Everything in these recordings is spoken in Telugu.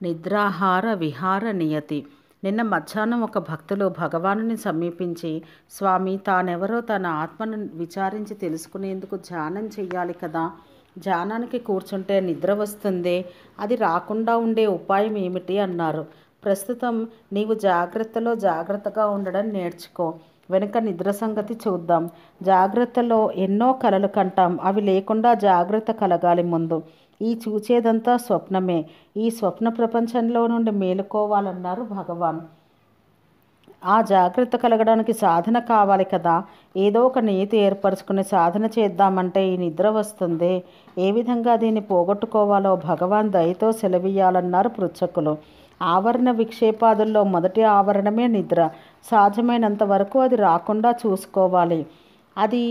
నిద్రాహార విహార నియతి. నిన్న మధ్యాహ్నం ఒక భక్తులు భగవానుని సమీపించి, స్వామి, తానెవరో తన ఆత్మను విచారించి తెలుసుకునేందుకు ధ్యానం చెయ్యాలి కదా, ధ్యానానికి కూర్చుంటే నిద్ర వస్తుందే, అది రాకుండా ఉండే ఉపాయం ఏమిటి అన్నారు. ప్రస్తుతం నీవు జాగ్రత్తగా ఉండడం నేర్చుకో, వెనుక నిద్ర సంగతి చూద్దాం. జాగ్రత్తలో ఎన్నో కలలు కంటాం, అవి లేకుండా జాగ్రత్త కలగాలి ముందు. ఈ చూచేదంతా స్వప్నమే. ఈ స్వప్న ప్రపంచంలో నుండి మేలుకోవాలన్నారు భగవాన్. ఆ జాగ్రత్త కలగడానికి సాధన కావాలి కదా. ఏదో ఒక నియతి ఏర్పరచుకుని సాధన చేద్దామంటే ఈ నిద్ర వస్తుంది. ఏ విధంగా దీన్ని పోగొట్టుకోవాలో భగవాన్ దయతో సెలవియ్యాలన్నారు పృచ్ఛకులు. ఆవరణ విక్షేపాదుల్లో మొదటి ఆవరణమే నిద్ర. సాధ్యమైనంత వరకు అది రాకుండా చూసుకోవాలి. అది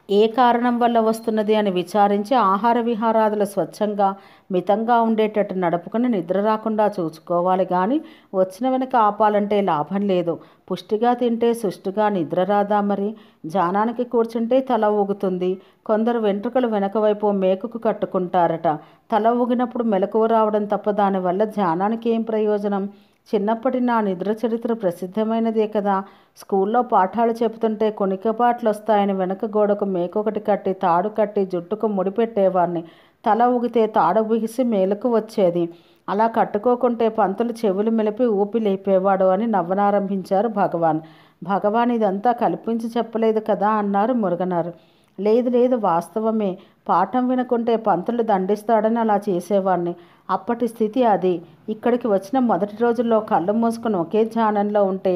ఏ కారణం వల్ల వస్తున్నది అని విచారించి ఆహార విహారాదులు స్వచ్ఛంగా మితంగా ఉండేటట్టు నడుపుకొని నిద్ర రాకుండా చూసుకోవాలి. కానీ వచ్చిన వెనక ఆపాలంటే లాభం లేదు. పుష్టిగా తింటే సుష్టిగా నిద్ర రాదా మరి? ధ్యానానికి కూర్చుంటే తల ఊగుతుంది. కొందరు వెంట్రుకలు వెనక వైపు మేకుకు కట్టుకుంటారట. తల ఊగినప్పుడు మెలకువ రావడం తప్ప దానివల్ల ధ్యానానికి ఏం ప్రయోజనం? చిన్నప్పటి నా నిద్ర చరిత్ర ప్రసిద్ధమైనదే కదా. స్కూల్లో పాఠాలు చెబుతుంటే కొనికపాట్లు వస్తాయని వెనక గోడకు మేకొకటి కట్టి తాడు కట్టి జుట్టుకు ముడిపెట్టేవాడిని. తల ఊగితే తాడు బిగిసి మేలుకు వచ్చేది. అలా కట్టుకోకుంటే పంతులు చెవులు మెలిపి ఊపి లేపేవాడు అని నవ్వనారంభించారు భగవాన్. భగవాన్ ఇదంతా కల్పించి చెప్పలేదు కదా అన్నారు మురుగనారు. లేదు వాస్తవమే. పాఠం వినకుంటే పంతులు దండిస్తాడని అలా చేసేవాడిని. అప్పటి స్థితి అది. ఇక్కడికి వచ్చిన మొదటి రోజుల్లో కళ్ళు మూసుకొని ఒకే ధ్యానంలో ఉంటే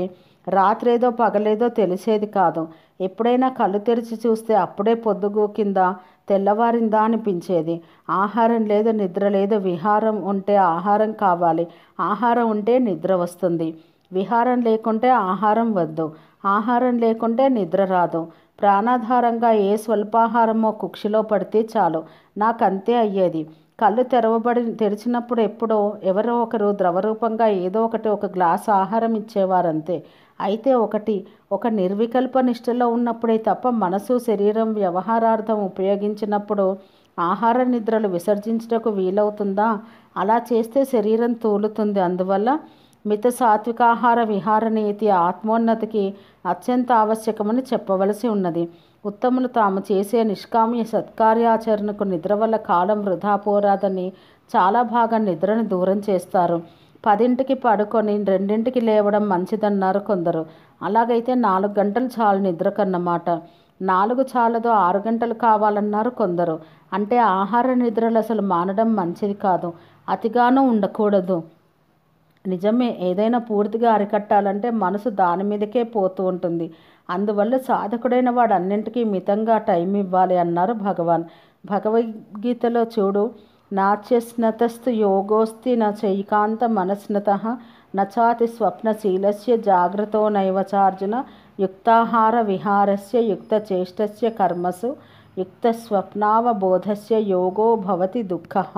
రాత్రేదో పగలేదో తెలిసేది కాదు. ఎప్పుడైనా కళ్ళు తెరిచి చూస్తే అప్పుడే పొద్దుగూకిందా తెల్లవారిందా అనిపించేది. ఆహారం లేదు, నిద్ర లేదు. విహారం ఉంటే ఆహారం కావాలి, ఆహారం ఉంటే నిద్ర వస్తుంది. విహారం లేకుంటే ఆహారం వద్దు, ఆహారం లేకుంటే నిద్ర రాదు. ప్రాణాధారంగా ఏ స్వల్పాహారమో కుక్షిలో పడితే చాలు. నాకంతే అయ్యేది. కళ్ళు తెరిచినప్పుడు ఎప్పుడో ఎవరో ఒకరు ద్రవరూపంగా ఏదో ఒక గ్లాసు ఆహారం ఇచ్చేవారంతే. అయితే ఒక నిర్వికల్ప నిష్ఠలో ఉన్నప్పుడే తప్ప మనసు శరీరం వ్యవహారార్థం ఉపయోగించినప్పుడు ఆహార నిద్రలు విసర్జించుటకు వీలవుతుందా? అలా చేస్తే శరీరం తూలుతుంది. అందువల్ల మిత సాత్వికాహార విహార నీతి ఆత్మోన్నతికి అత్యంత ఆవశ్యకమని చెప్పవలసి ఉన్నది. ఉత్తములు తాము చేసే నిష్కామ్య సత్కార్యాచరణకు నిద్ర వల్ల కాలం వృధా పోరాదని చాలా భాగం నిద్రను దూరం చేస్తారు. 10ంటికి పడుకొని 2ంటికి లేవడం మంచిదన్నారు కొందరు. అలాగైతే 4 గంటలు చాలు నిద్రకన్నమాట. 4 చాలదు, 6 గంటలు కావాలన్నారు కొందరు. అంటే ఆహార నిద్రలు అసలు మానడం మంచిది కాదు, అతిగానూ ఉండకూడదు. నిజమే, ఏదైనా పూర్తిగా అరికట్టాలంటే మనసు దాని మీదకే పోతూ ఉంటుంది. అందువల్ల సాధకుడైన వాడు అన్నింటికీ మితంగా టైం ఇవ్వాలి అన్నారు భగవాన్. భగవద్గీతలో చూడు, నాచ్యస్నతస్తు యోగోస్తి నైకాంత మనస్నత నచాతి స్వప్నశీలస్య జాగ్రతో నైవచార్జున యుక్తాహార విహారస్య యుక్తచేష్టస్య కర్మసు యుక్తస్వప్నావబోధస్య యోగో భవతి దుఃఖః.